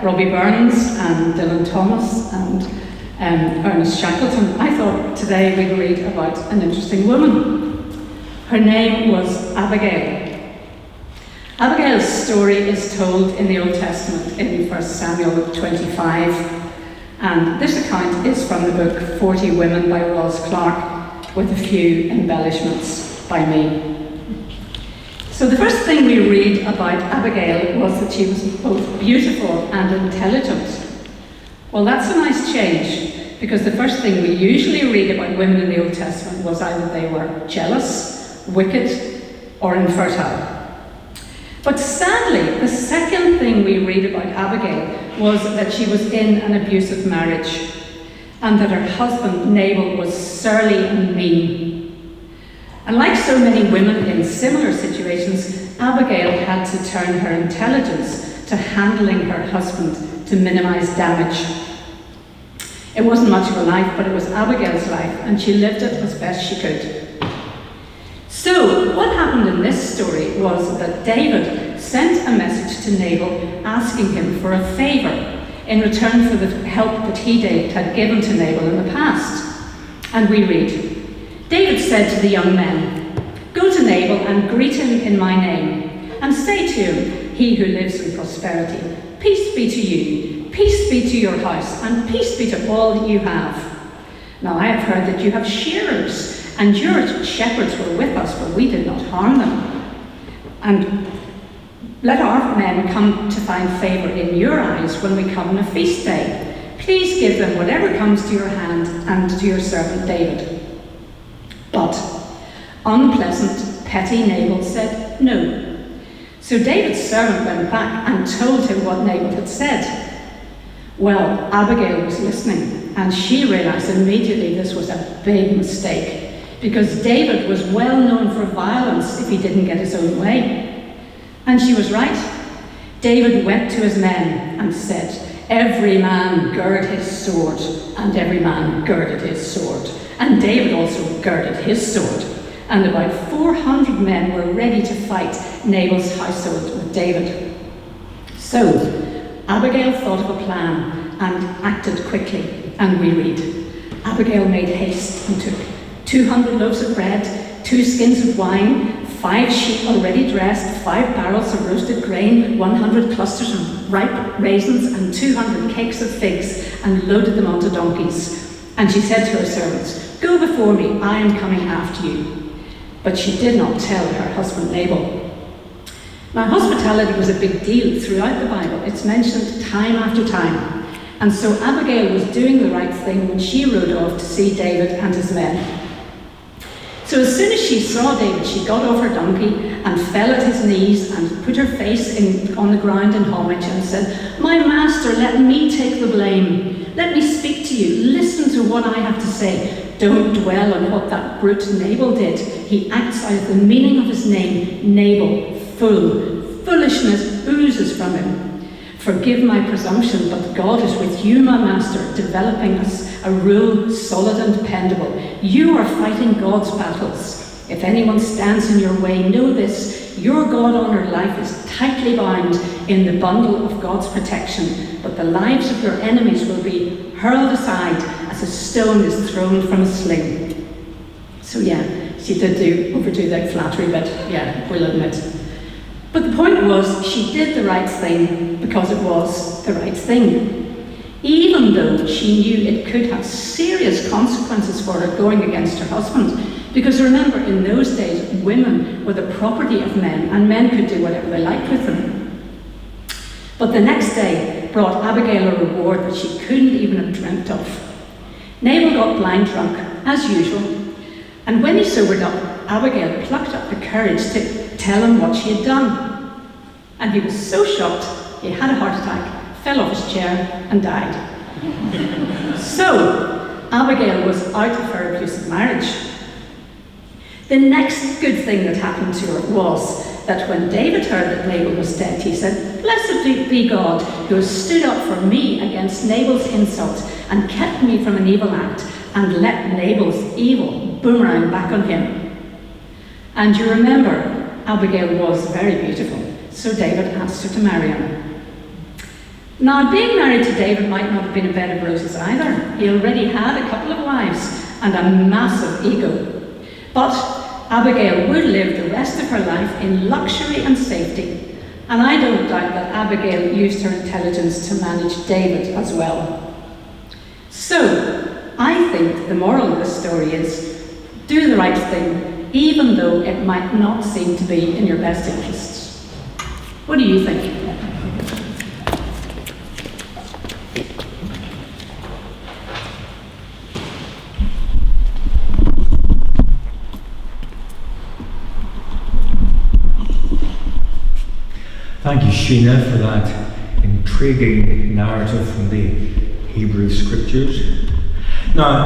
Robbie Burns and Dylan Thomas and Ernest Shackleton, I thought today we'd read about an interesting woman. Her name was Abigail. Abigail's story is told in the Old Testament in 1 Samuel 25, and this account is from the book 40 Women by Roz Clark, with a few embellishments by me. So the first thing we read about Abigail was that she was both beautiful and intelligent. Well, that's a nice change, because the first thing we usually read about women in the Old Testament was either they were jealous, wicked, or infertile. But sadly, the second thing we read about Abigail was that she was in an abusive marriage, and that her husband Nabal was surly and mean. And like so many women in similar situations, Abigail had to turn her intelligence to handling her husband to minimize damage. It wasn't much of a life, but it was Abigail's life, and she lived it as best she could. So, what happened in this story was that David sent a message to Nabal asking him for a favour in return for the help that David had given to Nabal in the past. And we read, David said to the young men, "Go to Nabal and greet him in my name, and say to him, he who lives in prosperity, peace be to you, peace be to your house, and peace be to all that you have. Now I have heard that you have shearers, and your shepherds were with us, but we did not harm them. And let our men come to find favour in your eyes when we come on a feast day. Please give them whatever comes to your hand and to your servant David." But unpleasant, petty Nabal said no. So David's servant went back and told him what Nabal had said. Well, Abigail was listening, and she realised immediately this was a big mistake, because David was well known for violence if he didn't get his own way. And she was right. David went to his men and said, "Every man gird his sword," and every man girded his sword. And David also girded his sword. And about 400 men were ready to fight Nabal's household with David. So Abigail thought of a plan and acted quickly. And we read, Abigail made haste and took 200 loaves of bread, 2 skins of wine, 5 sheep already dressed, 5 barrels of roasted grain, 100 clusters of ripe raisins, and 200 cakes of figs, and loaded them onto donkeys. And she said to her servants, "Go before me, I am coming after you." But she did not tell her husband Nabal. Now, hospitality was a big deal throughout the Bible. It's mentioned time after time. And so Abigail was doing the right thing when she rode off to see David and his men. So as soon as she saw David, she got off her donkey and fell at his knees and put her face on the ground in homage and said, "My master, let me take the blame. Let me speak to you. Listen to what I have to say. Don't dwell on what that brute Nabal did. He acts out of the meaning of his name, Nabal, fool. Foolishness oozes from him. Forgive my presumption, but God is with you, my master, developing a rule solid and dependable. You are fighting God's battles. If anyone stands in your way, know this, your God-honoured life is tightly bound in the bundle of God's protection, but the lives of your enemies will be hurled aside as a stone is thrown from a sling." So yeah, she did overdo that flattery bit, yeah, we'll admit. But the point was, she did the right thing because it was the right thing. Even though she knew it could have serious consequences for her going against her husband. Because remember, in those days, women were the property of men, and men could do whatever they liked with them. But the next day brought Abigail a reward that she couldn't even have dreamt of. Nabal got blind drunk, as usual, and when he sobered up, Abigail plucked up the courage to tell him what she had done. And he was so shocked, he had a heart attack, fell off his chair, and died. So, Abigail was out of her abusive marriage. The next good thing that happened to her was that when David heard that Nabal was dead, he said, "Blessed be God, who has stood up for me against Nabal's insult and kept me from an evil act, and let Nabal's evil boomerang back on him." And you remember, Abigail was very beautiful, so David asked her to marry him. Now, being married to David might not have been a bed of roses either. He already had a couple of wives and a massive ego. But Abigail would live the rest of her life in luxury and safety. And I don't doubt that Abigail used her intelligence to manage David as well. So, I think the moral of this story is, do the right thing, even though it might not seem to be in your best interests. What do you think? Thank you, Sheena, for that intriguing narrative from the Hebrew Scriptures. Now,